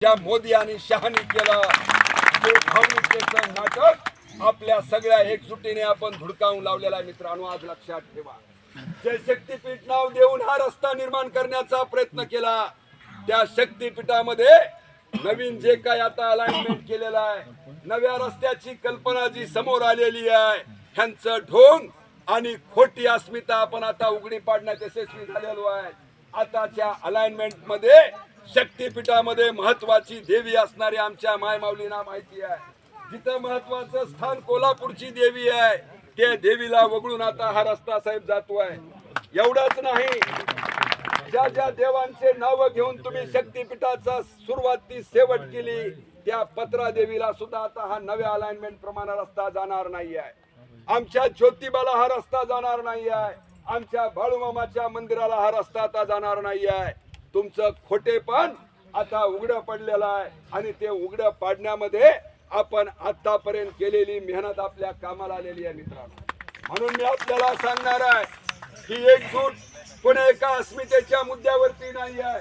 ज्या मोदी आणि शहानी केलं ते भावनिकतेचं नाटक आपल्या सगळ्या एकजुटीने आपण धुडकावून लावलेला आहे. मित्रांनो, आज लक्षात ठेवा, जे शक्तीपीठ नाव देऊन हा रस्ता निर्माण करण्याचा प्रयत्न केला, त्या शक्तीपीठामध्ये नवीन जे काय आता अलाइनमेंट केलेलं आहे, नव्या रस्त्याची कल्पना जी समोर आलेली आहे, ह्यांचं ढोंग आणि खोटी अस्मिता आपण आता उघडी पाडण्यात यशस्वी झालेलो आहे. आताच्या अलाइनमेंट मध्ये शक्तीपीठामध्ये महत्वाची देवी असणारी आमच्या मायमाऊलींना माहिती आहे. जिथं महत्वाचं स्थान कोल्हापूरची देवी आहे, त्या देवीला वगळून आता हा रस्ता साहेब जातोय. एवढंच नाही, ज्या ज्या देवांचे नाव घेऊन तुम्ही शक्तीपीठाचा सुरुवात ती शेवट केली, त्या पत्रा देवीला सुद्धा आता हा नव्या अलाइनमेंट प्रमाणे रस्ता जाणार नाही आहे. आमच्या ज्योतिबाला हा रस्ता जाणार नाही आहे. आमच्या बाळूमामाच्या मंदिराला हा रस्ता आता जाणार नाही आहे. तुमचं खोटेपण आता उघडं पडलेलं आहे आणि ते उघडं पाडण्यामध्ये आपण आतापर्यंत केलेली मेहनत आपल्या कामाला आलेली आहे. मित्रांनो, म्हणून मी आपल्याला सांगणार आहे, ही एकजूट कोणी एका अस्मितेच्या मुद्द्यावरती नाही आहे.